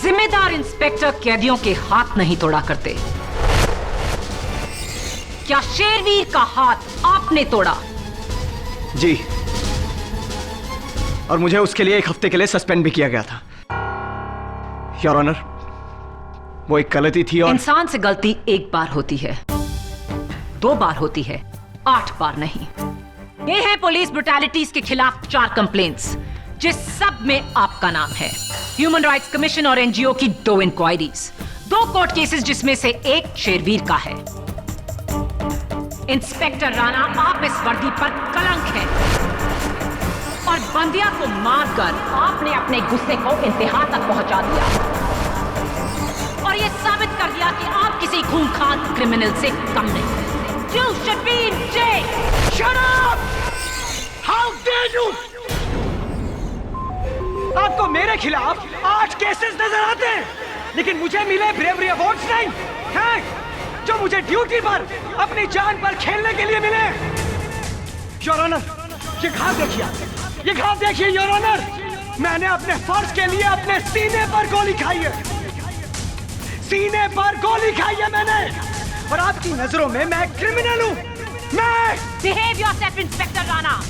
जिम्मेदार इंस्पेक्टर कैदियों के हाथ नहीं तोड़ा करते। क्या शेरवीर का हाथ आपने तोड़ा? जी, और मुझे उसके लिए 1 हफ्ते के लिए सस्पेंड भी किया गया था। योर ऑनर, वो एक गलती थी और इंसान से गलती एक बार होती है, 2 बार होती है, 8 बार नहीं। ये है पुलिस ब्रुटैलिटीज के खिलाफ 4 कंप्लेंट्स, जिस सब में आपका नाम है। ह्यूमन राइट्स कमीशन और एनजीओ की 2 इंक्वायरीज, 2 कोर्ट केसेस जिसमें से एक शेरवीर का है। इंस्पेक्टर राणा, आप इस वर्दी पर कलंक है और बंदिया को मारकर आपने अपने गुस्से को इंतहा तक पहुंचा दिया और यह साबित कर दिया कि आप किसी खूंखार क्रिमिनल से कम नहीं। You should be in jail. Shut up! How dare you! आपको मेरे खिलाफ 8 केसेस नजर आते हैं, लेकिन मुझे मिले ब्रेवरी अवार्ड्स नहीं हैं, जो मुझे ड्यूटी पर अपनी जान पर खेलने के लिए मिले। योर ऑनर, ये घाव देखिए, ये घाव देखिए योर ऑनर। मैंने अपने फर्ज के लिए अपने सीने पर गोली खाई है, सीने पर गोली खाई है मैंने, और आपकी नजरों में मैं क्रिमिनल हूं। मैं Behave yourself, inspector Rana.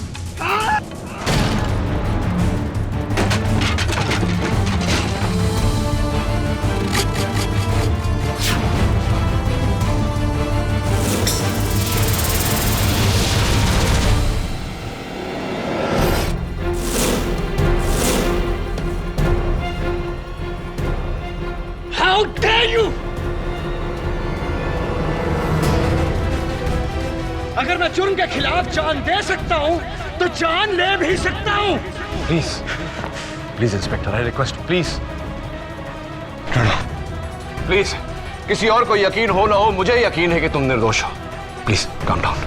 How dare you! अगर मैं जुर्म के खिलाफ जान दे सकता हूं, तो जान ले भी सकता हूं। Please, please inspector, I request, please. Please, किसी और को यकीन हो ना हो, मुझे यकीन है कि तुम निर्दोष हो। प्लीज काम डाउन,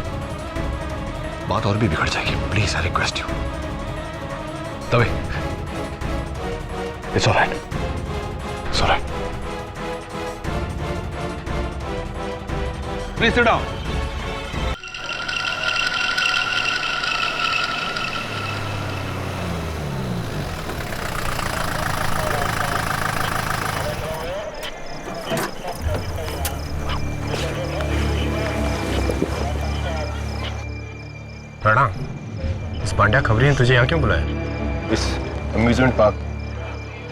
बात और भी बिगड़ जाएगी। Please, I request you. तभी it's all right, it's all right. Please sit down. Rana, इस पांड्या खबरी ने तुझे यहाँ क्यों बुलाया? इस अम्यूजमेंट पार्क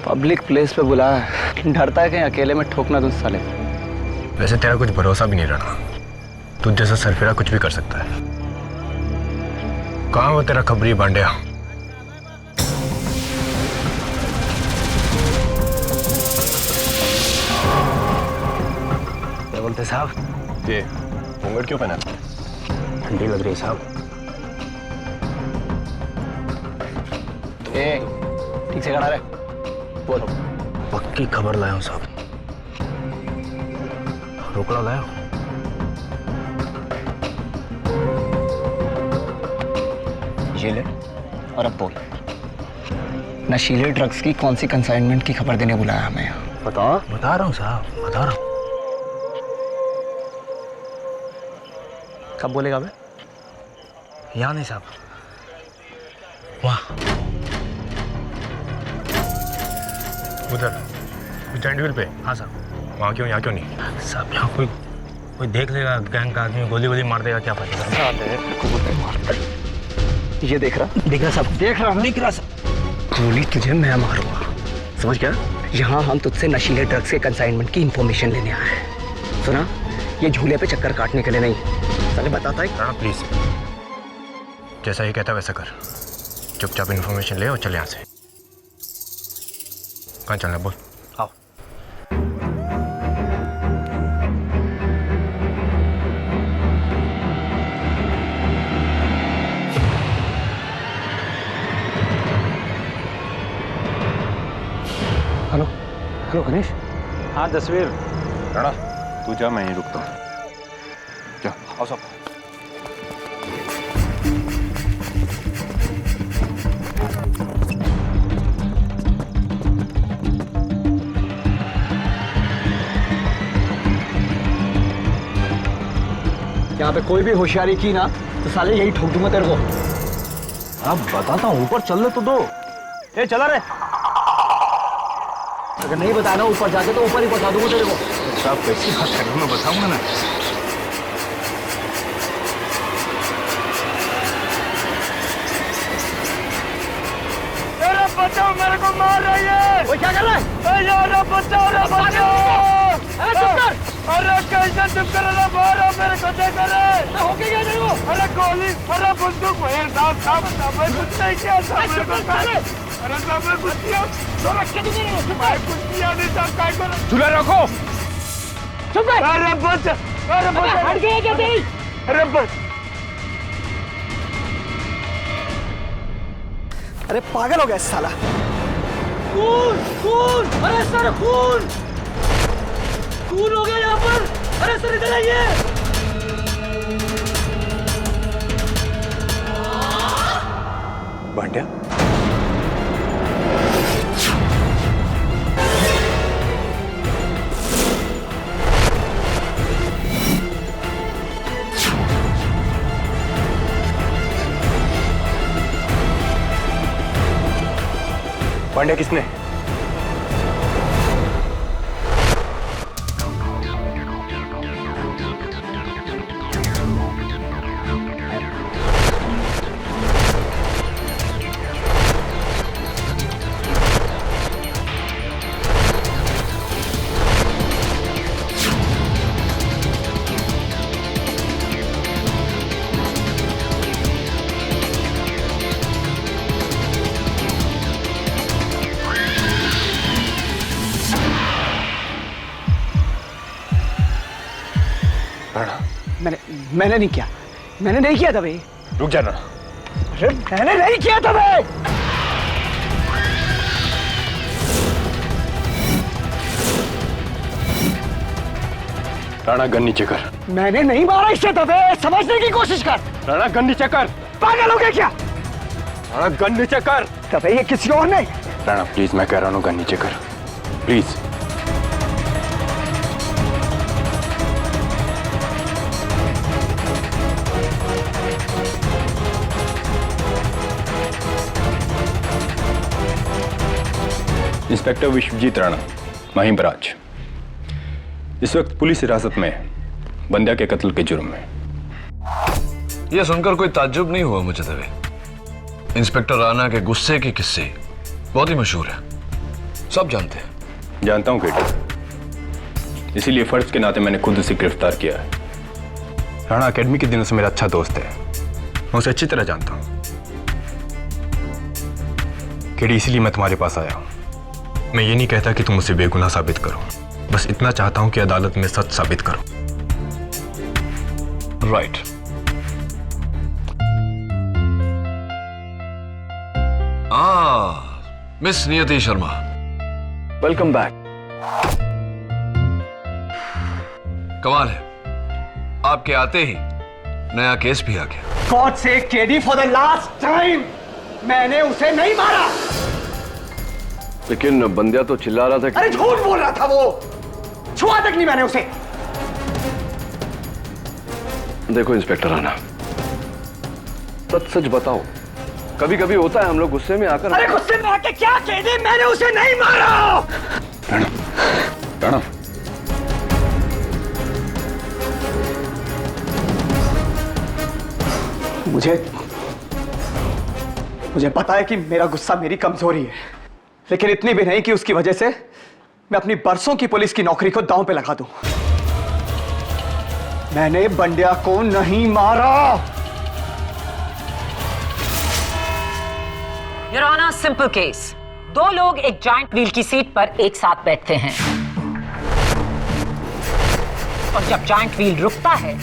पब्लिक प्लेस पे बुलाया है, डरता है कहीं अकेले में ठोकना तुम साले। वैसे तेरा कुछ भरोसा भी नहीं राणा, तुझ जैसा सरफिरा कुछ भी कर सकता है। कहाँ वो तेरा खबरी पांड्या? क्या बोलते साहब? ये घूंघट क्यों पहना? ठंडी लग रही है साहब। ठीक से खड़ा रहे, बोलो। पक्की खबर लाया हूँ साहब, रोकड़ा लाया हूँ। ये ले, और अब बोल, नशीले ड्रग्स की कौन सी कंसाइनमेंट की खबर देने बुलाया हमें यहाँ? बता रहा हूँ साहब, बता रहा हूँ। कब बोलेगा बे? यहाँ नहीं साहब, वहाँ उधर स्टैंड व्हील पे। हाँ साहब, वहाँ क्यों, यहाँ क्यों नहीं साहब? यहाँ कोई देख लेगा, गैंग का आदमी गोली गोली मार देगा, क्या फायदा? ये देख रहा साहब, देख रहा साहब। गोली तुझे मैं मारूंगा, समझ गया? यहाँ हम तुझसे नशीले ड्रग्स के कंसाइनमेंट की इंफॉर्मेशन लेने आए हैं, सुना? ये झूले पे चक्कर काटने के लिए नहीं। पहले बताता है। राणा प्लीज, जैसा ही कहता वैसा कर, चुपचाप इन्फॉर्मेशन ले और चले यहाँ से। कहाँ चलना बोल? आओ। Hello hello Ganesh. हाँ जसवीर। राणा तू जा, मैं यहीं रुकता हूँ। जा आओ सब। यहाँ पे कोई भी होशियारी की ना तो साले यही ठोक दूंगा तेरे को। अब बताता हूँ, ऊपर चलने तो दो। ए चला रे। अगर नहीं बताया ना ऊपर जाके तो ऊपर ही पहुंचा दूंगा तेरे को। साहब कैसी बात कर रहे हो, मैं बताऊंगा ना। बचाओ, मेरे को मार रही है। वो क्या कर रहा है? यार बचाओ रे, बचाओ। अरे कैसे चुप कर रहा, मारो मेरे को, देख रहे हो गया तेरे को? अरे गोली, अरे बंदूक। साहब साहब मैं कुछ नहीं किया साहब, मेरे को अरे साहब मैं कुछ किया, मैं कुछ किया नहीं साहब, काय करो। झूला रखो। चुप कर। अरे बच, अरे बच, हट गया क्या तेरी? अरे बच। अरे पागल हो गया साला। खून खून, अरे सर खून, खून हो गया यहाँ पर। अरे सर इधर आइए। भांड्या, पांड्या किसने? मैंने नहीं किया, मैंने नहीं किया था भाई। रुक जाना। अरे मैंने नहीं किया था भाई। राणा गन नीचे कर। मैंने नहीं मारा इसे दबे, समझने की कोशिश कर। राणा गन नीचे कर। पागल हो गया क्या? राणा गन नीचे कर। दबे ये किसी और नहीं। राणा प्लीज, मैं कह रहा हूँ गन नीचे कर प्लीज। इंस्पेक्टर विश्वजीत राणा, महिम बराज, इस वक्त पुलिस हिरासत में बंद्या के कत्ल के जुर्म में। यह सुनकर कोई ताज्जुब नहीं हुआ मुझे दवे। इंस्पेक्टर राणा के गुस्से के किस्से बहुत ही मशहूर है, सब जानते हैं। जानता हूं केटी, इसीलिए फर्ज के नाते मैंने खुद उसे गिरफ्तार किया है। राणा अकेडमी के दिनों से मेरा अच्छा दोस्त है, मैं उसे अच्छी तरह जानता हूं। केटी, इसीलिए मैं तुम्हारे पास आया हूं। मैं ये नहीं कहता कि तुम उसे बेगुनाह साबित करो, बस इतना चाहता हूं कि अदालत में सच साबित करो। राइट। मिस नियति शर्मा, वेलकम बैक। कमाल है, आपके आते ही नया केस भी आ गया। गॉड से KD, for the last time, मैंने उसे नहीं मारा। लेकिन बंद्या तो चिल्ला रहा था कि... अरे झूठ बोल रहा था वो, छुआ तक नहीं मैंने उसे। देखो इंस्पेक्टर राणा, सच सच बताओ, कभी कभी होता है हम लोग गुस्से में आकर... अरे गुस्से में आके क्या कह दे, मैंने उसे नहीं मारा। राणा, राणा, मुझे पता है कि मेरा गुस्सा मेरी कमजोरी है, लेकिन इतनी भी नहीं कि उसकी वजह से मैं अपनी बरसों की पुलिस की नौकरी को दांव पे लगा दूं। मैंने बंड्या को नहीं मारा। Your honour, simple case. दो लोग एक जॉइंट व्हील की सीट पर एक साथ बैठते हैं और जब जॉइंट व्हील रुकता है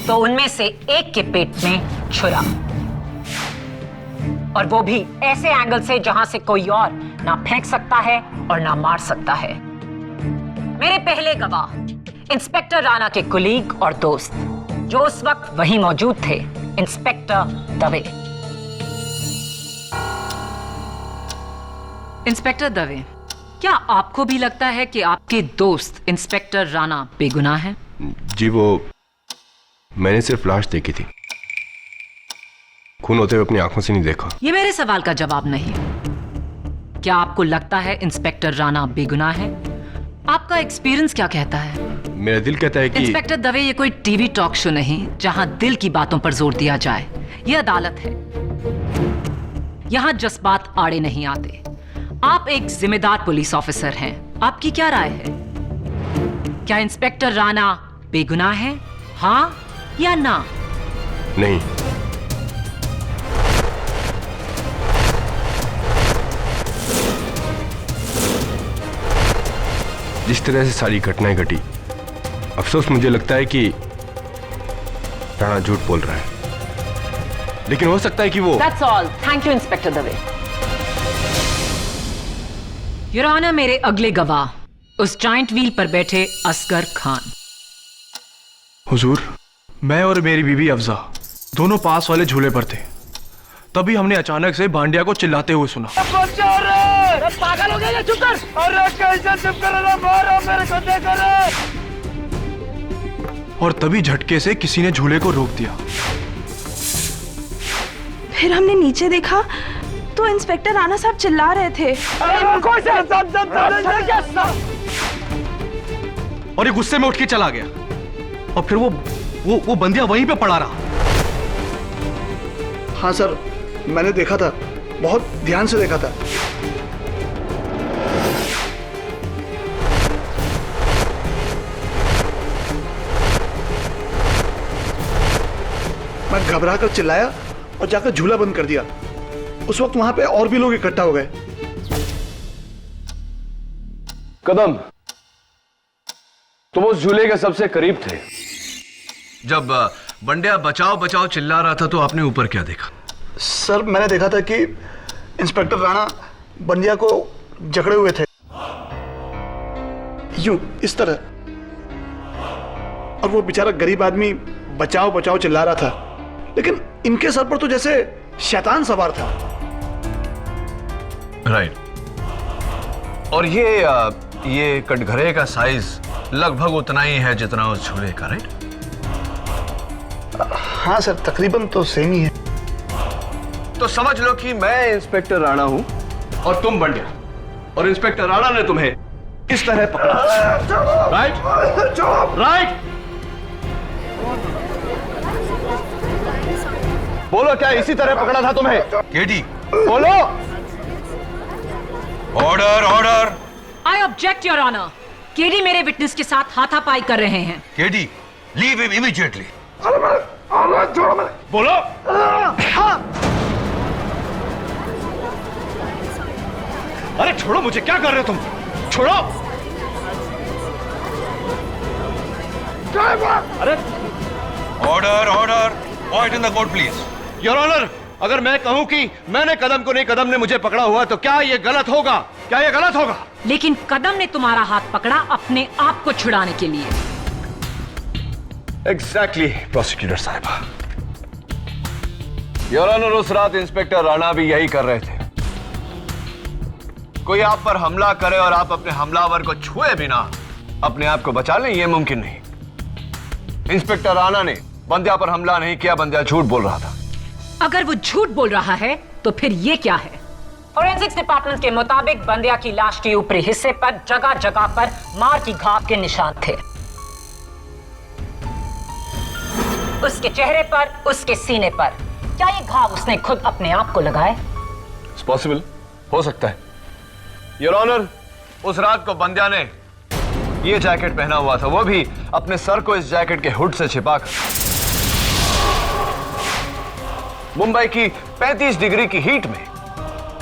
तो उनमें से एक के पेट में छुरा, और वो भी ऐसे एंगल से जहां से कोई और ना फेंक सकता है और ना मार सकता है। मेरे पहले गवाह इंस्पेक्टर राणा के कुलीग और दोस्त जो उस वक्त वहीं मौजूद थे, इंस्पेक्टर दवे। इंस्पेक्टर दवे, क्या आपको भी लगता है कि आपके दोस्त इंस्पेक्टर राणा बेगुनाह हैं? जी, वो मैंने सिर्फ लाश देखी थी, खून होते हुए अपनी आंखों से नहीं देखा। ये मेरे सवाल का जवाब नहीं। क्या आपको लगता है इंस्पेक्टर राणा बेगुनाह है? आपका एक्सपीरियंस क्या कहता है? मेरा दिल कहता है कि इंस्पेक्टर दवे, ये कोई टीवी टॉक शो नहीं जहां दिल की बातों पर जोर दिया जाए। ये अदालत है, यहां जज्बात आड़े नहीं आते। आप एक जिम्मेदार पुलिस ऑफिसर हैं, आपकी क्या राय है? क्या इंस्पेक्टर राणा बेगुनाह है, हाँ या ना? नहीं। जिस तरह से सारी घटनाएं घटी, अफसोस मुझे लगता है कि राणा झूठ बोल रहा है, लेकिन हो सकता है कि वो That's all. Thank you, inspector Dave. Your honour, मेरे अगले गवाह उस जॉइंट व्हील पर बैठे असगर खान। हुजूर, मैं और मेरी बीवी अफजा दोनों पास वाले झूले पर थे। तभी हमने अचानक से भांडिया को चिल्लाते हुए सुना। पागल हो गया, चुप कर। अरे कैसे चुप कर रहा, मारो मेरे को, देखो रे। और तभी झटके से किसी ने झूले को रोक दिया। फिर हमने नीचे देखा तो इंस्पेक्टर राणा साहब चिल्ला रहे थे। और ये गुस्से में उठ के चला गया, और फिर वो बंदिया वहीं पे पड़ा रहा। हाँ सर, मैंने देखा था, बहुत ध्यान से देखा था। मैं घबरा कर चिल्लाया और जाकर झूला बंद कर दिया। उस वक्त वहां पे और भी लोग इकट्ठा हो गए। कदम, तुम उस झूले के सबसे करीब थे। जब बंडिया बचाओ बचाओ चिल्ला रहा था तो आपने ऊपर क्या देखा? सर, मैंने देखा था कि इंस्पेक्टर राणा बंदिया को जकड़े हुए थे, यूं इस तरह, और वो बेचारा गरीब आदमी बचाओ बचाओ चिल्ला रहा था, लेकिन इनके सर पर तो जैसे शैतान सवार था। राइट। और ये कटघरे का साइज लगभग उतना ही है जितना उस झूले का, राइट? हाँ सर, तकरीबन तो सेम ही है। तो समझ लो कि मैं इंस्पेक्टर राणा हूं और तुम बंडिया, और इंस्पेक्टर राणा ने तुम्हें इस तरह पकड़ा, राइट? राइट? बोलो, क्या इसी तरह पकड़ा था तुम्हें? केडी, बोलो। Order, order. I object your honour. KD मेरे विटनेस के साथ हाथापाई कर रहे हैं। KD, leave him immediately. बोलो। अरे छोड़ो मुझे, क्या कर रहे हो तुम? छोड़ो। अरे order, order. Point in the court please. Your honour, अगर मैं कहूं कि मैंने कदम को नहीं, कदम ने मुझे पकड़ा हुआ, तो क्या ये गलत होगा? क्या ये गलत होगा? लेकिन कदम ने तुम्हारा हाथ पकड़ा अपने आप को छुड़ाने के लिए। एग्जैक्टली, प्रोसिक्यूटर साहिबा। योर ऑनर, उस रात इंस्पेक्टर राणा भी यही कर रहे थे। कोई आप पर हमला करे और आप अपने हमलावर को छुए बिना अपने आप को बचा लें, यह मुमकिन नहीं। इंस्पेक्टर राणा ने बंदिया पर हमला नहीं किया, बंदिया झूठ बोल रहा था। अगर वो झूठ बोल रहा है तो फिर ये क्या है? फोरेंसिक्स डिपार्टमेंट के मुताबिक बंदिया की लाश के ऊपरी हिस्से पर जगह जगह पर मार की घाव के निशान थे। उसके चेहरे पर, उसके सीने पर। क्या ये घाव उसने खुद अपने आप को लगाए? इट्स पॉसिबल, हो सकता है। योर ऑनर, उस रात को बंदिया ने ये जैकेट पहना हुआ था, वो भी अपने सर को इस जैकेट के हुड से छिपाकर। मुंबई की 35 डिग्री की हीट में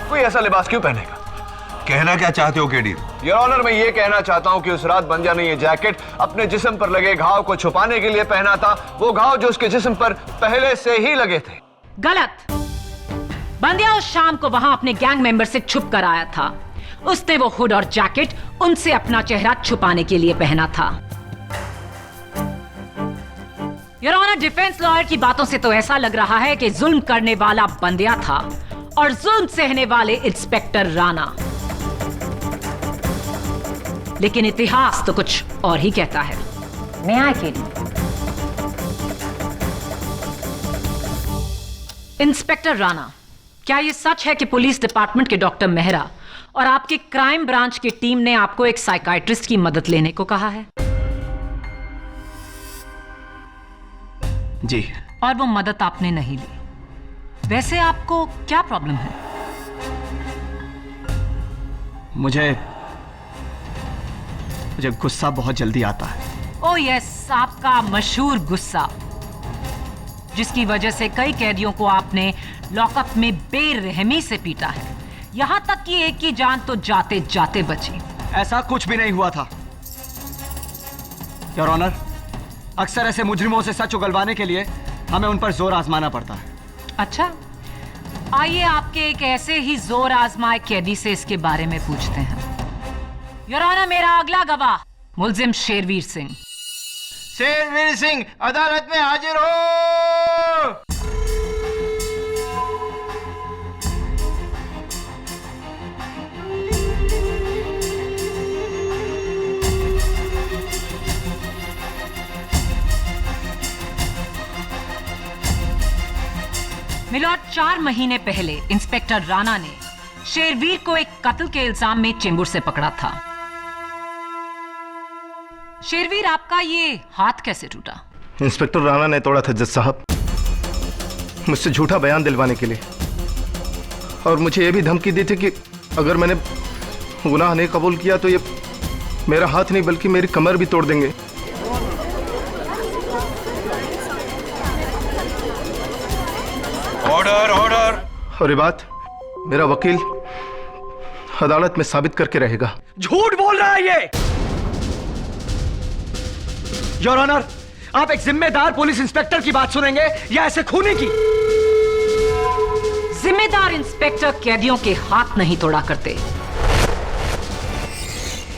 कोई ऐसा लिबास क्यों पहनेगा? कहना क्या चाहते हो केडी? योर ऑनर, मैं ये कहना चाहता हूं कि उस रात बंदिया ने ये जैकेट अपने जिस्म पर लगे घाव को छुपाने के लिए पहना था, वो घाव जो उसके जिस्म पर पहले से ही लगे थे। गलत। बंदिया उस शाम को वहां अपने गैंग मेंबर से छुप कर आया था। उसने वो हुड और जैकेट उनसे अपना चेहरा छुपाने के लिए पहना था। योर ऑनर, डिफेंस लॉयर की बातों से तो ऐसा लग रहा है कि जुल्म करने वाला बंदिया था और जुल्म सहने वाले इंस्पेक्टर राणा। लेकिन इतिहास तो कुछ और ही कहता है। मैं अकेली। इंस्पेक्टर राणा, क्या यह सच है कि पुलिस डिपार्टमेंट के डॉक्टर मेहरा और आपकी क्राइम ब्रांच की टीम ने आपको एक साइकाइट्रिस्ट की मदद लेने को कहा है। जी। और वो मदद आपने नहीं ली। वैसे आपको क्या प्रॉब्लम है? मुझे गुस्सा बहुत जल्दी आता है। ओह यस, आपका मशहूर गुस्सा, जिसकी वजह से कई कैदियों को आपने लॉकअप में बेरहमी से पीटा है, यहां तक कि एक की जान तो जाते जाते बची। ऐसा कुछ भी नहीं हुआ था योर ऑनर। अक्सर ऐसे मुजरिमों से सच उगलवाने के लिए हमें उन पर जोर आजमाना पड़ता है। अच्छा, आइए आपके एक ऐसे ही जोर आजमाए कैदी से इसके बारे में पूछते हैं। योर ऑनर, मेरा अगला गवाह मुलजिम शेरवीर सिंह। शेरवीर सिंह अदालत में हाजिर हो। मिलॉर्ड, 4 महीने पहले इंस्पेक्टर राणा ने शेरवीर को एक कत्ल के इल्जाम में चेंबूर से पकड़ा था। शेरवीर, आपका ये हाथ कैसे टूटा? इंस्पेक्टर राणा ने तोड़ा था जज साहब, मुझसे झूठा बयान दिलवाने के लिए, और मुझे ये भी धमकी दी थी कि अगर मैंने गुनाह नहीं कबूल किया तो ये मेरा हाथ नहीं बल्कि मेरी कमर भी तोड़ देंगे। Order order. और ये बात मेरा वकील अदालत में साबित करके रहेगा। झूठ बोल रहा है ये योर ऑनर। आप एक जिम्मेदार पुलिस इंस्पेक्टर की बात सुनेंगे या ऐसे खूनी की? जिम्मेदार इंस्पेक्टर कैदियों के हाथ नहीं तोड़ा करते।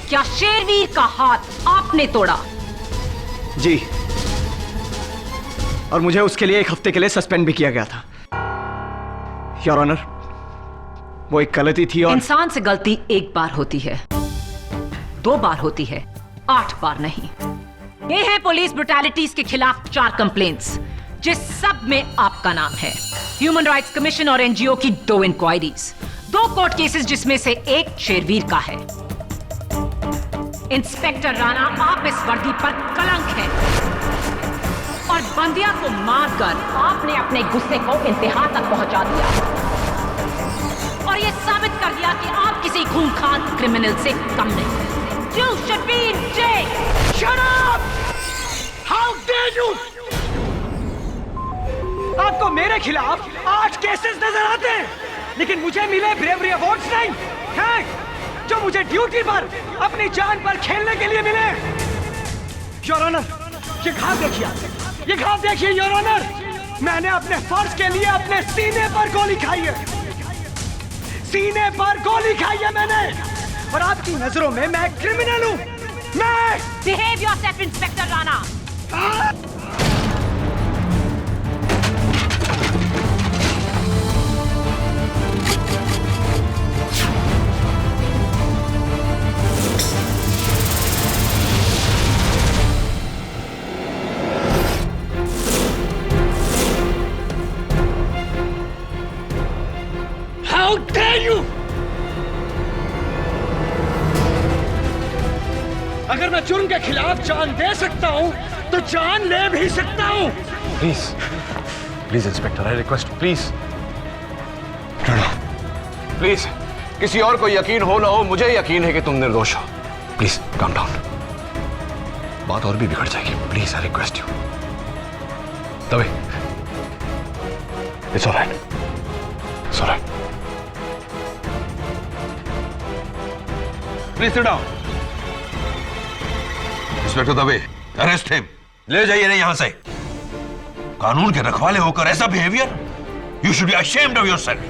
क्या शेरवीर का हाथ आपने तोड़ा? जी, और मुझे उसके लिए 1 हफ्ते के लिए सस्पेंड भी किया गया था योर ऑनर। वो एक गलती थी और इंसान से गलती एक बार होती है, 2 बार होती है, 8 बार नहीं। ये है पुलिस ब्रुटैलिटीज के खिलाफ 4 कंप्लेंट्स, जिस सब में आपका नाम है। ह्यूमन राइट्स कमीशन और एनजीओ की 2 इंक्वायरीज, 2 कोर्ट केसेस जिसमें से एक शेरवीर का है। इंस्पेक्टर राणा, आप इस वर्दी पर कलंक हैं और बंदिया को मारकर आपने अपने गुस्से को इंतहा तक पहुंचा दिया और यह साबित कर दिया कि आप किसी खूंखार क्रिमिनल से कम नहीं। You should be in jail. Shut up! How dare you! आपको मेरे खिलाफ 8 केसेस नजर आते हैं, लेकिन मुझे मिले ब्रेवरी अवार्ड्स नहीं हैं, जो मुझे ड्यूटी पर अपनी जान पर खेलने के लिए मिले। योर ऑनर, ये घाव देखिए, ये घाव देखिए योर ऑनर। मैंने अपने फर्ज के लिए अपने सीने पर गोली खाई है, सीने पर गोली खाई है मैंने, और आपकी नजरों में मैं क्रिमिनल हूं। मैं Behave yourself, inspector Rana. How dare you! अगर मैं जुर्म के खिलाफ जान दे सकता हूं तो जान ले भी सकता हूं। Please please inspector, I request, please please. किसी और को यकीन हो ना हो, मुझे यकीन है कि तुम निर्दोष हो। प्लीज काम डाउन, बात और भी बिगड़ जाएगी। Please I request you. तभी it's all right, it's all right. Please sit down. Inspector Dave, arrest him. ले जाइए नहीं यहां से। कानून के रखवाले होकर ऐसा behaviour, you should be ashamed of yourself.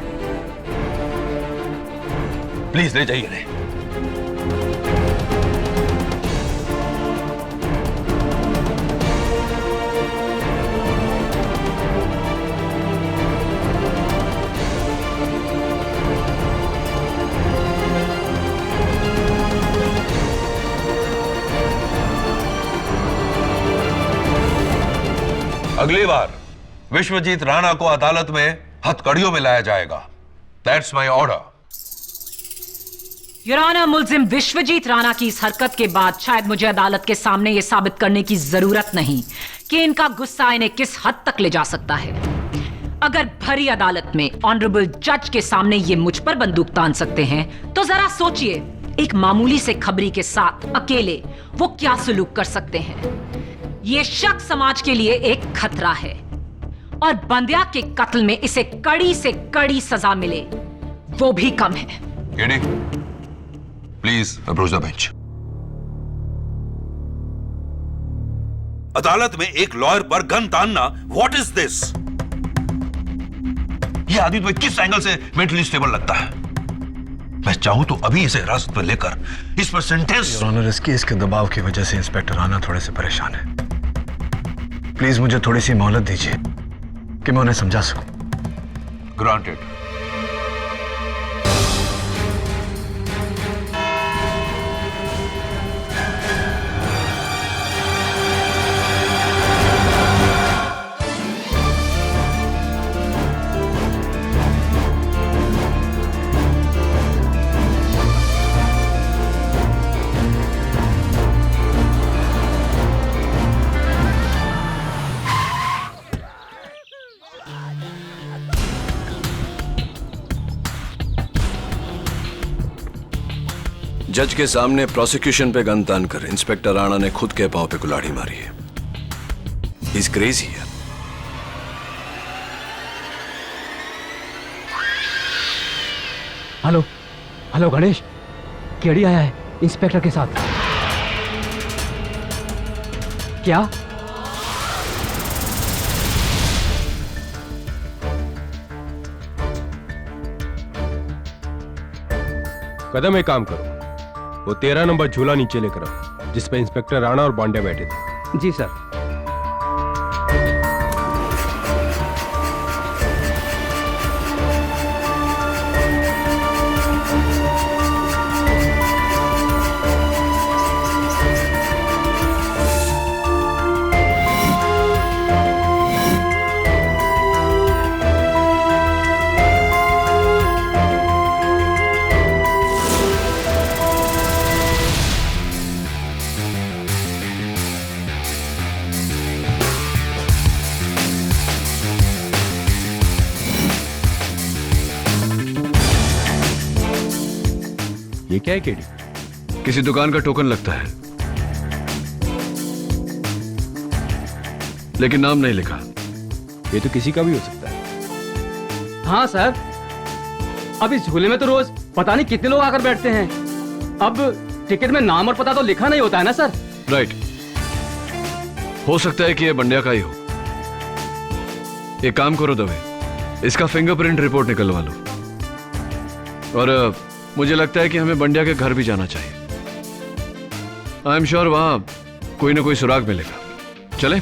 Please ले जाइए नहीं। अगली बार विश्वजीत राणा को अदालत में हथकड़ियों में लाया जाएगा। That's my order. Your honour, मुलजिम विश्वजीत राणा की इस हरकत के बाद शायद मुझे अदालत के सामने यह साबित करने की जरूरत नहीं कि इनका गुस्सा इन्हें किस हद तक ले जा सकता है। अगर भरी अदालत में ऑनरेबल जज के सामने ये मुझ पर बंदूक तान सकते हैं, तो जरा सोचिए एक मामूली से खबरी के साथ अकेले वो क्या सलूक कर सकते हैं। ये शख्स समाज के लिए एक खतरा है और बंद्या के कत्ल में इसे कड़ी से कड़ी सजा मिले वो भी कम है। KD, please approach the bench. अदालत में एक लॉयर पर गन तानना, व्हाट इज दिस? ये आदमी तुम्हें किस एंगल से मेंटली स्टेबल लगता है? मैं चाहूं तो अभी इसे हिरासत में लेकर इस पर सेंटेंस। योर ऑनर, इस केस के दबाव की वजह से इंस्पेक्टर राणा थोड़े से परेशान है। प्लीज मुझे थोड़ी सी मोहलत दीजिए कि मैं उन्हें समझा सकूं। ग्रांटेड। जज के सामने प्रोसिक्यूशन पे गन तान कर इंस्पेक्टर राणा ने खुद के पांव पे कुल्हाड़ी मारी है। He's crazy है। हेलो हेलो गणेश, केडी आया है इंस्पेक्टर के साथ। क्या? कदम एक काम करो, वो 13 नंबर झूला नीचे लेकर आओ जिस पे इंस्पेक्टर राणा और बांडिया बैठे थे। जी सर। ये क्या है केडी? किसी दुकान का टोकन लगता है, लेकिन नाम नहीं लिखा। ये तो किसी का भी हो सकता है। हाँ सर, अब इस झूले में तो रोज पता नहीं कितने लोग आकर बैठते हैं। अब टिकट में नाम और पता तो लिखा नहीं होता है ना सर। राइट, हो सकता है कि ये बंडिया का ही हो। एक काम करो दवे, इसका फिंगरप्रिंट रिपोर्ट निकलवा लो। और मुझे लगता है कि हमें बंडिया के घर भी जाना चाहिए। आई एम श्योर वहां कोई ना कोई सुराग मिलेगा। चले?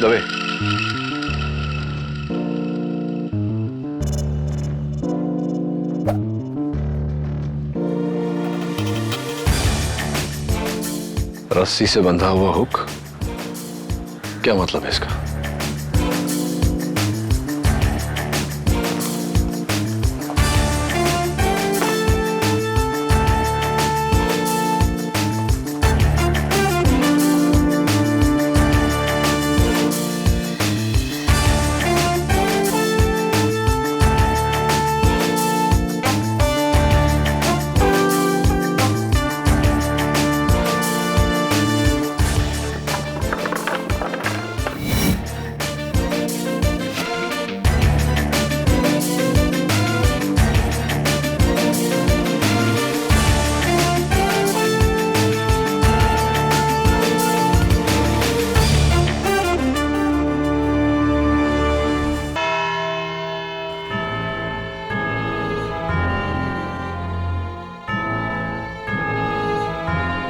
दवे, रस्सी से बंधा हुआ हुक, क्या मतलब है इसका?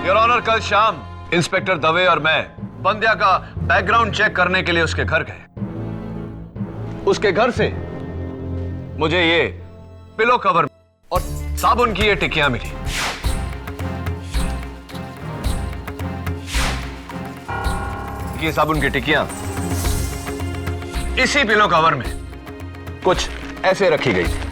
योर ऑनर, कल शाम इंस्पेक्टर दवे और मैं बंद्या का बैकग्राउंड चेक करने के लिए उसके घर गए। उसके घर से मुझे ये पिलो कवर और साबुन की ये टिकियां मिली। ये साबुन की टिकियां इसी पिलो कवर में कुछ ऐसे रखी गई थी।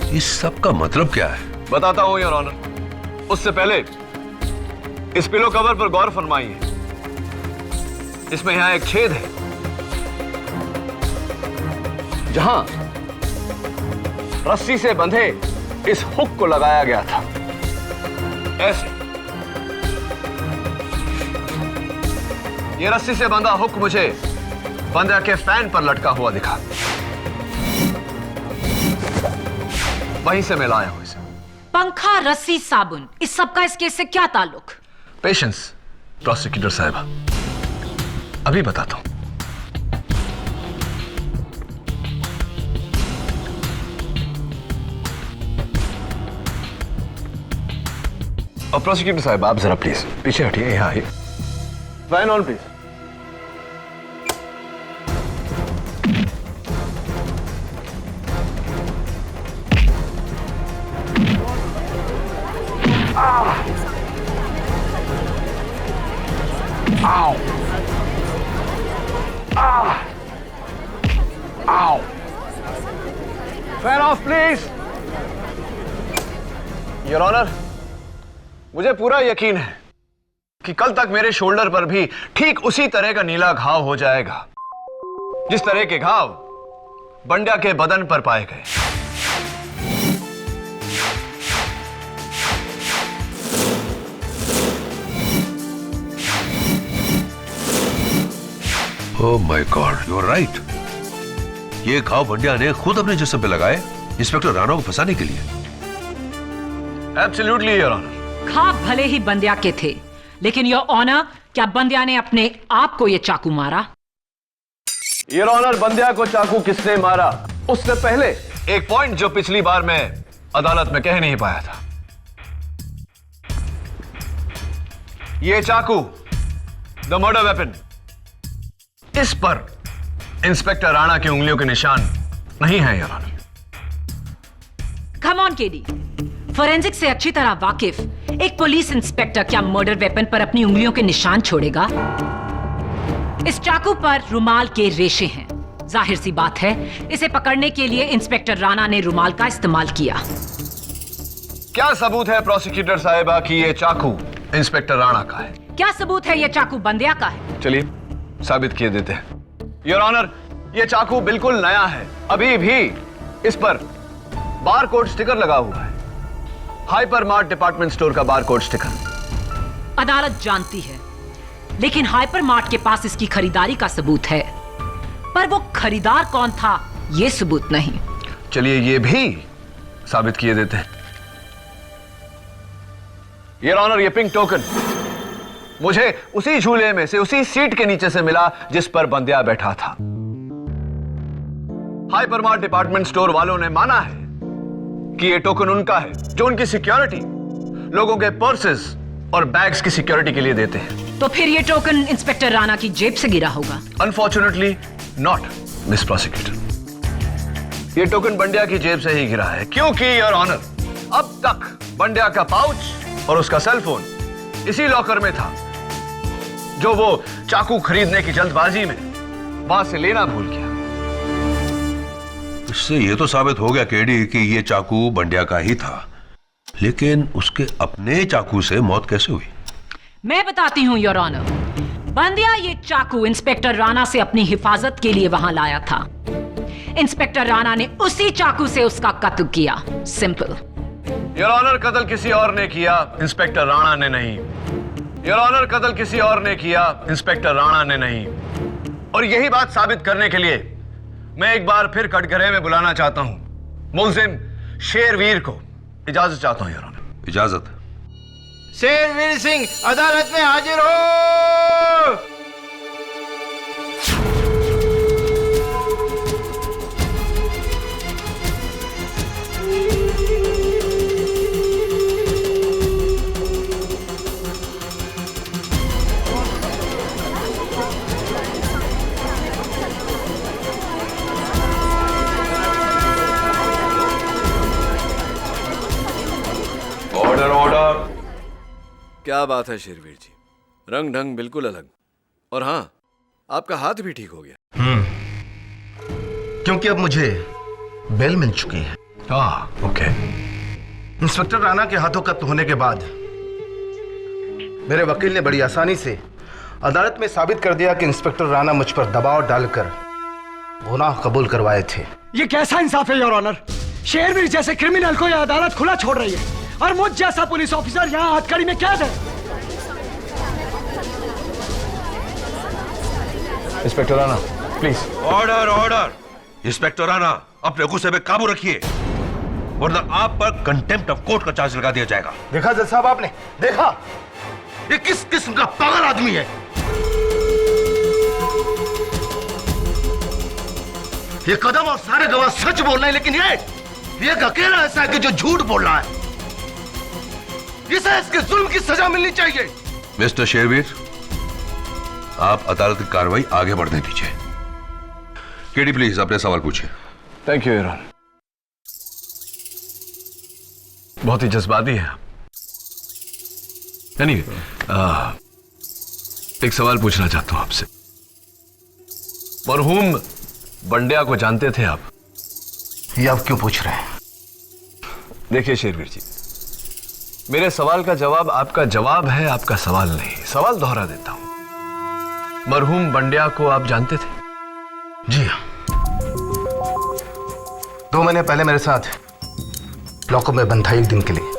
इस सब का मतलब क्या है? बताता हूं योर ऑनर। उससे पहले इस पिलो कवर पर गौर फरमाइए। इसमें यहां एक छेद है जहां रस्सी से बंधे इस हुक को लगाया गया था, ऐसे। यह रस्सी से बंधा हुक मुझे बंद्या के फैन पर लटका हुआ दिखा। वहीं से मैं लाया हूं इसे। पंखा, रस्सी, साबुन, इस सब का इस केस से क्या ताल्लुक? पेशेंस प्रोसिक्यूटर साहिबा, अभी बताता हूं। और प्रोसिक्यूटर साहिबा, आप जरा प्लीज पीछे हटिए, यहां आइए। Fan on please. Fan off please. Your honour, मुझे पूरा यकीन है कि कल तक मेरे शोल्डर पर भी ठीक उसी तरह का नीला घाव हो जाएगा जिस तरह के घाव बंड्या के बदन पर पाए गए। Oh my God, you are right. ये घाव बंड्या ने खुद अपने जिस्म पे लगाए इंस्पेक्टर राणा को फंसाने के लिए। Absolutely your honour. घाव भले ही बंद्या के थे, लेकिन योर ऑनर, क्या बंद्या ने अपने आप को यह चाकू मारा? योर ऑनर, बंद्या को चाकू किसने मारा उससे पहले एक पॉइंट जो पिछली बार मैं अदालत में कह नहीं पाया था। यह चाकू, द मर्डर वेपन, इस पर इंस्पेक्टर राणा की उंगलियों के निशान नहीं है your honour. Come on KD, forensic से अच्छी तरह वाकिफ एक पुलिस इंस्पेक्टर क्या मर्डर वेपन पर अपनी उंगलियों के निशान छोड़ेगा? इस चाकू पर रुमाल के रेशे हैं। जाहिर सी बात है, इसे पकड़ने के लिए इंस्पेक्टर राणा ने रुमाल का इस्तेमाल किया। क्या सबूत है प्रोसिक्यूटर साहिबा कि यह चाकू इंस्पेक्टर राणा का है? क्या सबूत है यह चाकू बंद्या का है? चलिए साबित किए देते हैं। योर ऑनर, यह चाकू बिल्कुल नया है। अभी भी इस पर बार कोड स्टिकर लगा हुआ है, हाइपर मार्ट डिपार्टमेंट स्टोर का बार कोड स्टिकर। अदालत जानती है, लेकिन हाइपर मार्ट के पास इसकी खरीदारी का सबूत है, पर वो खरीदार कौन था यह सबूत नहीं। चलिए यह भी साबित किए देते हैं। योर ऑनर, यह पिंक टोकन मुझे उसी झूले में से, उसी सीट के नीचे से मिला जिस पर बंद्या बैठा था। हाइपरमार्ट डिपार्टमेंट स्टोर वालों ने माना है कि यह टोकन उनका है, जो उनकी सिक्योरिटी, लोगों के पर्सेस और बैग्स की सिक्योरिटी के लिए देते हैं। तो फिर यह टोकन इंस्पेक्टर राणा की जेब से गिरा होगा? Unfortunately not, miss prosecutor. यह टोकन बंड्या की जेब से ही गिरा है, क्योंकि योर ऑनर, अब तक बंड्या का पाउच और उसका सेलफोन इसी लॉकर में था, जो वो चाकू खरीदने की जल्दबाजी में वहां से लेना भूल गया। इससे यह तो साबित हो गया केडी कि यह चाकू बंड्या का ही था, लेकिन उसके अपने चाकू से मौत कैसे हुई? मैं बताती हूं योर ऑनर। बंद्या ये चाकू इंस्पेक्टर राणा से अपनी हिफाजत के लिए वहां लाया था। इंस्पेक्टर राणा ने उसी चाकू से उसका कत्ल किया। सिंपल। योर ऑनर, कत्ल किसी और ने किया, इंस्पेक्टर राणा ने नहीं। योर ऑनर, कत्ल किसी और ने किया, इंस्पेक्टर राणा ने नहीं। और यही बात साबित करने के लिए मैं एक बार फिर कटघरे में बुलाना चाहता हूं मुलजिम शेरवीर को। इजाजत चाहता हूं योर ऑनर। इजाजत। शेरवीर सिंह अदालत में हाजिर हो। क्या बात है शेरवीर जी, रंग ढंग बिल्कुल अलग। और हाँ, आपका हाथ भी ठीक हो गया। क्योंकि अब मुझे बेल मिल चुकी है। ओके। इंस्पेक्टर राणा के हाथों कब्ज होने के बाद मेरे वकील ने बड़ी आसानी से अदालत में साबित कर दिया कि इंस्पेक्टर राणा मुझ पर दबाव डालकर गुनाह कबूल करवाए थे। ये कैसा इंसाफ है योर ऑनर? शेरवीर जैसे क्रिमिनल को यह अदालत खुला छोड़ रही है और मुझ जैसा पुलिस ऑफिसर यहाँ हथकड़ी में कैद है। Inspector Rana, please. Order order. Inspector Rana, अपने गुस्से में काबू रखिए, वरना आप पर कंटेम्प्ट ऑफ कोर्ट का चार्ज लगा दिया जाएगा। देखा जज साहब, आपने देखा ये किस किस्म का पागल आदमी है। ये कदम और सारे गवाह सच बोल रहे हैं, लेकिन ये एक अकेला ऐसा है कि जो झूठ बोल रहा है। इसे इसके जुल्म की सजा मिलनी चाहिए। मिस्टर शेरवीर, आप अदालत की कार्रवाई आगे बढ़ने दीजिए। केडी प्लीज अपने सवाल पूछिए। Thank you your honour. बहुत ही जज्बाती है आप। एक सवाल पूछना चाहता हूं आपसे। मरहूम बंड्या को जानते थे आप? ये आप क्यों पूछ रहे हैं? देखिए शेरवीर जी, मेरे सवाल का जवाब आपका जवाब है, आपका सवाल नहीं। सवाल दोहरा देता हूं। मरहूम बंड्या को आप जानते थे? जी हाँ, 2 महीने पहले मेरे साथ लॉकअप में बंद था एक दिन के लिए।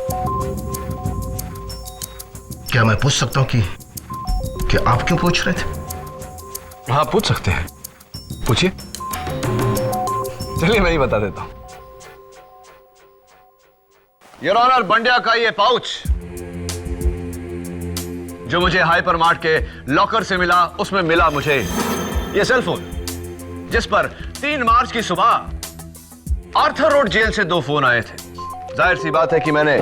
क्या मैं पूछ सकता हूं कि आप क्यों पूछ रहे थे? हाँ, पूछ सकते हैं, पूछिए। चलिए मैं ही बता देता हूं। योर ऑनर, बंड्या का ये पाउच जो मुझे हाइपर मार्ट के लॉकर से मिला, उसमें मिला मुझे ये सेलफोन, जिस पर 3 मार्च की सुबह आर्थर रोड जेल से 2 फोन आए थे। जाहिर सी बात है कि मैंने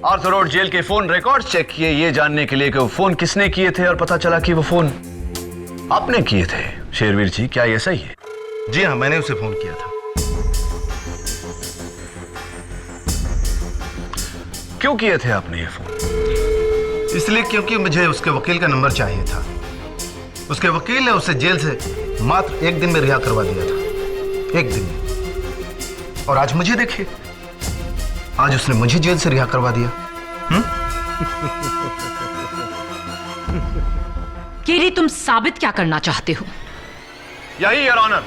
आर्थर रोड जेल के फोन रिकॉर्ड चेक किए, ये जानने के लिए कि वो फोन किसने किए थे, और पता चला कि वो फोन आपने किए थे। शेरवीर जी, क्या ये सही है? जी हाँ, मैंने उसे फोन किया था। क्यों किए थे आपने ये फोन? इसलिए क्योंकि मुझे उसके वकील का नंबर चाहिए था। उसके वकील ने उसे जेल से मात्र 1 दिन में रिहा करवा दिया था। 1 दिन में। और आज मुझे देखिए, आज उसने मुझे जेल से रिहा करवा दिया। केडी, तुम साबित क्या करना चाहते हो? यही योर ऑनर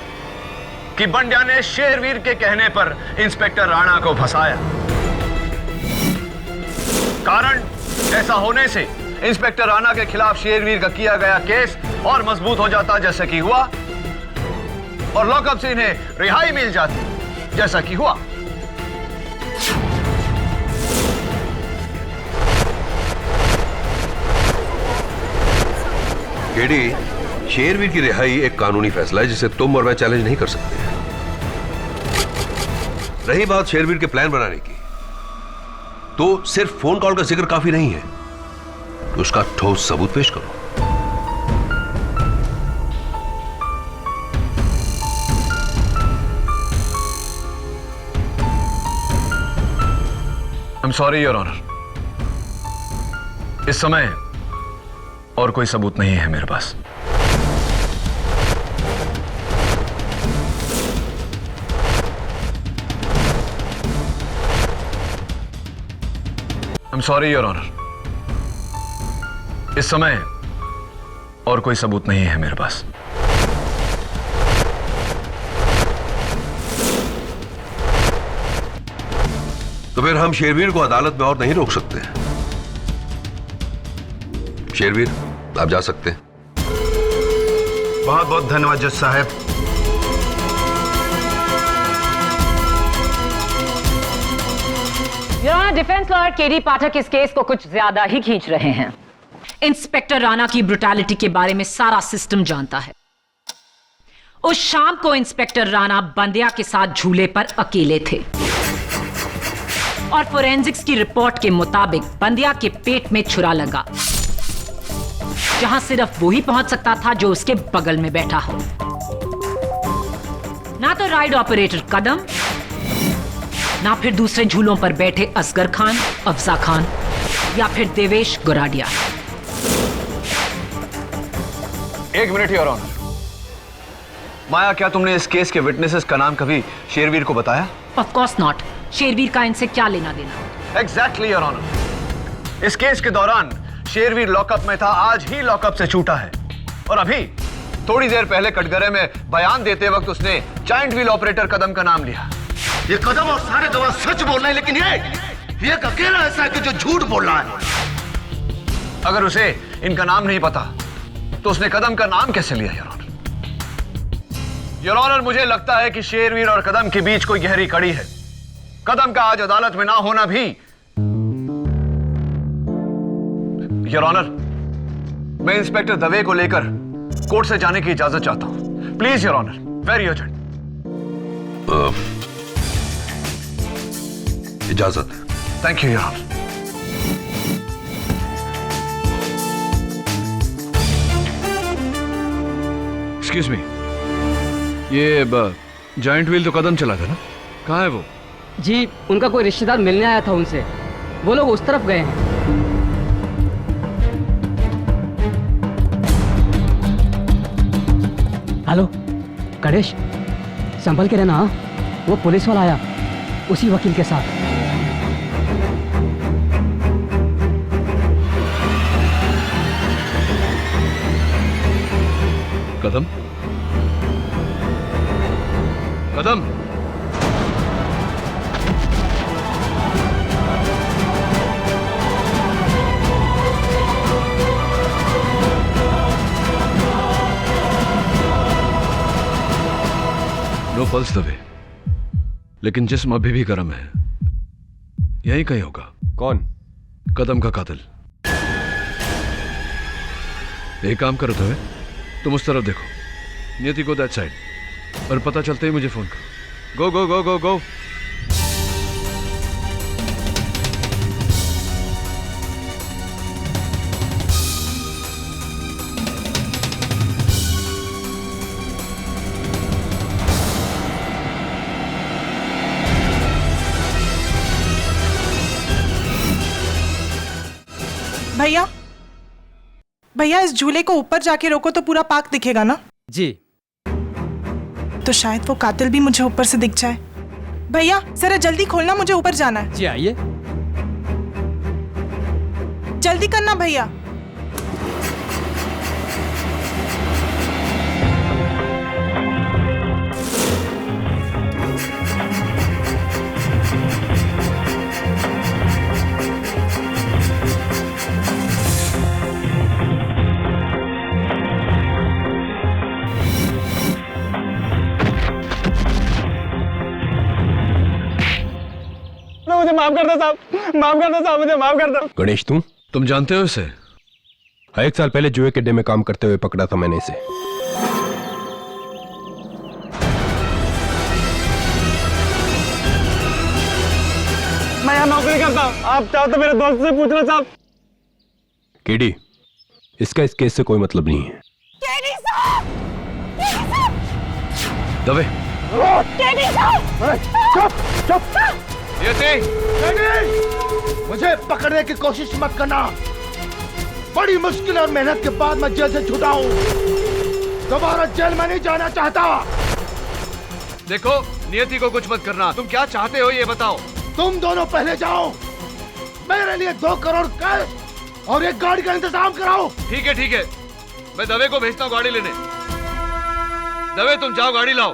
कि बंड्या ने शेरवीर के कहने पर इंस्पेक्टर राणा को फंसाया। कारण ऐसा होने से इंस्पेक्टर राणा के खिलाफ शेरवीर का किया गया केस और मजबूत हो जाता, जैसा कि हुआ, और लॉकअप से इन्हें रिहाई मिल जाती, जैसा कि हुआ। केडी, शेरवीर की रिहाई एक कानूनी फैसला है जिसे तुम और मैं चैलेंज नहीं कर सकते। रही बात शेरवीर के प्लान बनाने की, तो सिर्फ फोन कॉल का जिक्र काफी नहीं है, तो उसका ठोस सबूत पेश करो। I'm sorry, योर ऑनर, इस समय और कोई सबूत नहीं है मेरे पास। I'm sorry, योर ऑनर, इस समय और कोई सबूत नहीं है मेरे पास। तो फिर हम शेरवीर को अदालत में और नहीं रोक सकते। शेरवीर, आप जा सकते हैं। बहुत बहुत धन्यवाद जज साहब। डिफेंस लॉयर केडी पाठक इस केस को कुछ ज्यादा ही खींच रहे हैं। इंस्पेक्टर राणा की ब्रुटैलिटी के बारे में सारा सिस्टम जानता है। उस शाम को इंस्पेक्टर राणा बंड्या के साथ झूले पर अकेले थे और फोरेंसिक्स की रिपोर्ट के मुताबिक बंड्या के पेट में छुरा लगा, जहां सिर्फ वो ही पहुंच सकता था जो उसके बगल में बैठा हो। ना तो राइड ऑपरेटर कदम ना फिर दूसरे झूलों पर बैठे असगर खान, अफजा खान या फिर देवेश गोराडिया। एक मिनट योर ऑनर। माया, क्या तुमने इस केस के विटनेसेस का नाम कभी शेरवीर को बताया? Of course not. शेरवीर का इनसे क्या लेना देना? Exactly your honour. इस केस के दौरान शेरवीर लॉकअप में था, आज ही लॉकअप से छूटा है। और अभी थोड़ी देर पहले कटघरे में बयान देते वक्त उसने जायंट व्हील ऑपरेटर कदम का नाम लिया। ये कदम और सारे गवाह सच बोल रहे हैं, लेकिन ये एक अकेला ऐसा है कि जो झूठ बोल रहा है। अगर उसे इनका नाम नहीं पता तो उसने कदम का नाम कैसे लिया योर ऑनर? योर ऑनर, मुझे लगता है कि शेरवीर और कदम के बीच कोई गहरी कड़ी है। कदम का आज अदालत में ना होना भी। योर ऑनर, मैं इंस्पेक्टर दवे को लेकर कोर्ट से जाने की इजाजत चाहता हूं। Please your honour, very urgent. इजाजत। Thank you your honour. Excuse me, ये जायंट व्हील तो कदम चला था ना, कहाँ है वो? जी, उनका कोई रिश्तेदार मिलने आया था उनसे, वो लोग उस तरफ गए हैं। हेलो गणेश, संभल के रहना। वो पुलिस वाला आया उसी वकील के साथ। कदम, कदम, नो पल्स दबे, लेकिन जिस्म अभी भी गर्म है। यहीं कहीं होगा। कौन? कदम का कातिल। एक काम करो दबे, तुम उस तरफ देखो, नियति को दैट साइड, और पता चलते ही मुझे फोन करो। गो गो गो गो गो। भैया, भैया इस झूले को ऊपर जाके रोको तो पूरा पार्क दिखेगा ना? जी। तो शायद वो कातिल भी मुझे ऊपर से दिख जाए। भैया जरा जल्दी खोलना, मुझे ऊपर जाना है। जी आइए। जल्दी करना भैया। मुझे माफ कर दो साहब, माफ कर दो साहब, मुझे माफ कर दो। गणेश, तुम जानते हो इसे? 1 साल पहले जुए के अड्डे में काम करते हुए पकड़ा था मैंने इसे। मैं यहाँ नौकरी करता हूँ, आप चाहो तो मेरे दोस्त से पूछना साहब। केडी, इसका इस केस से कोई मतलब नहीं है। केडी साहब! केडी साहब! दवे, केडी साहब! चुप चुप। नियति, मुझे पकड़ने की कोशिश मत करना। बड़ी मुश्किल और मेहनत के बाद मैं जेल से छूटा हूँ। दोबारा जेल में नहीं जाना चाहता। देखो, नियति को कुछ मत करना। तुम क्या चाहते हो ये बताओ। तुम दोनों पहले जाओ, मेरे लिए 2 करोड़ कैश और एक गाड़ी का इंतजाम कराओ। ठीक है, मैं दवे को भेजता हूँ गाड़ी लेने। दवे, तुम जाओ गाड़ी लाओ।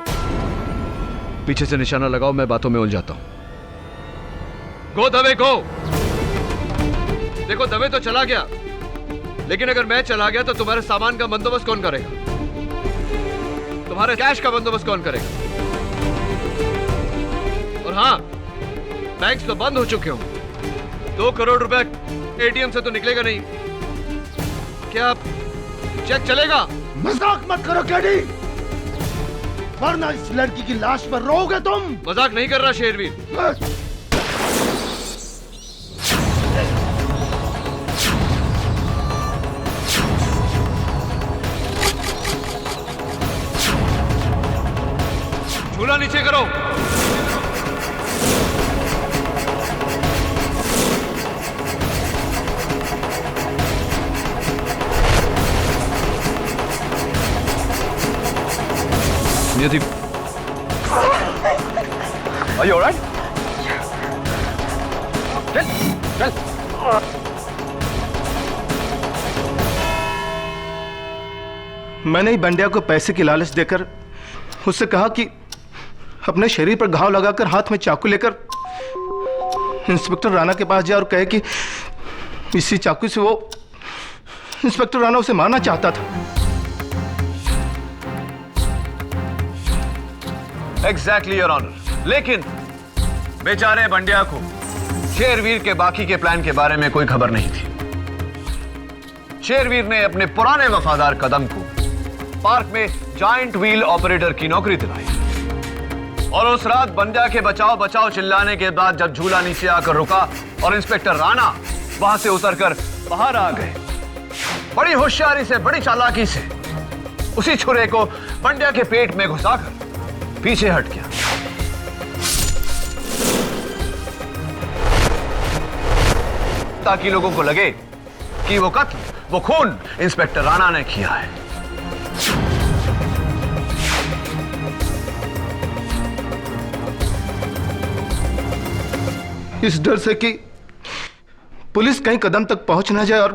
पीछे से निशाना लगाओ, मैं बातों में उलझाता हूं। गो दवे गो। देखो, दवे तो चला गया, लेकिन अगर मैं चला गया तो तुम्हारे सामान का बंदोबस्त कौन करेगा? तुम्हारे कैश का बंदोबस्त कौन करेगा? और हाँ, बैंक्स तो बंद हो चुके हो। 2 करोड़ रुपए एटीएम से तो निकलेगा नहीं। क्या चेक चलेगा? मजाक मत करो केडी, वरना इस लड़की की लाश पर रोओगे तुम। मजाक नहीं कर रहा शेरवीर। झूला नीचे करो। नियति Are you all right? चल चल। मैंने ही बंड्या को पैसे की लालच देकर उससे कहा कि अपने शरीर पर घाव लगाकर हाथ में चाकू लेकर इंस्पेक्टर राणा के पास जाए और कहे कि इसी चाकू से वो इंस्पेक्टर राणा उसे मारना चाहता था। Exactly, Your Honor. लेकिन बेचारे बंड्या को शेरवीर के बाकी के प्लान के बारे में कोई खबर नहीं थी। शेरवीर ने अपने पुराने वफादार कदम को पार्क में जायंट व्हील ऑपरेटर की नौकरी दिलाई और उस रात बंड्या के बचाओ बचाओ चिल्लाने के बाद जब झूला नीचे आकर रुका और इंस्पेक्टर राणा वहां से उतरकर बाहर आ गए, बड़ी होशियारी से, बड़ी चालाकी से उसी छुरे को बंड्या के पेट में घुसाकर पीछे हट गया। ताकि लोगों को लगे कि वो कत्ल, वो खून इंस्पेक्टर राणा ने किया है। इस डर से कि पुलिस कहीं कदम तक पहुंच ना जाए और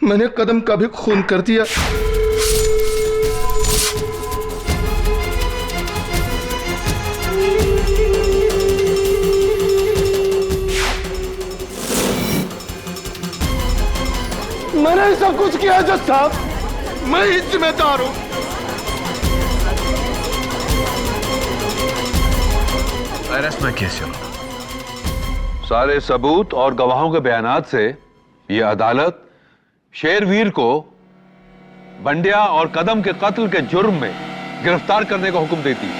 मैंने कदम का भी खून कर दिया। मैंने सब कुछ किया जज साहब, मैं ही जिम्मेदार हूं। अरेस्ट में केस चल। सारे सबूत और गवाहों के बयानात से यह अदालत शेरवीर को बंड्या और कदम के कत्ल के जुर्म में गिरफ्तार करने का हुक्म देती है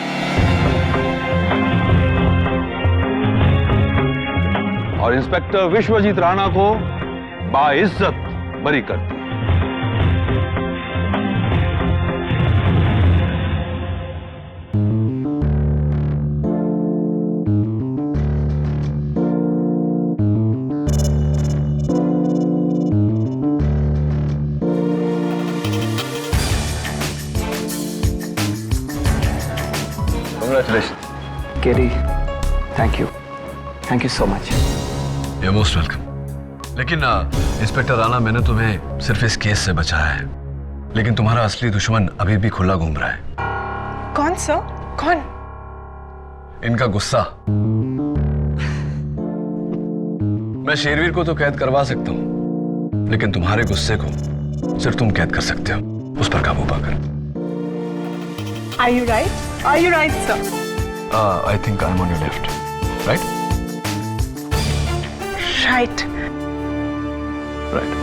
और इंस्पेक्टर विश्वजीत राणा को बाइज्जत बरी करती है। Congratulations. केरी, thank you so much. You're most welcome. लेकिन इंस्पेक्टर राणा, मैंने तुम्हें सिर्फ इस केस से बचाया है, लेकिन तुम्हारा असली दुश्मन अभी भी खुला घूम रहा है। कौन सर? कौन? इनका गुस्सा। मैं शेरवीर को तो कैद करवा सकता हूं, लेकिन तुम्हारे गुस्से को सिर्फ तुम कैद कर सकते हो, उस पर काबू पाकर। Are you right? Are you right, sir? I think I'm on your left, right? Right. Right.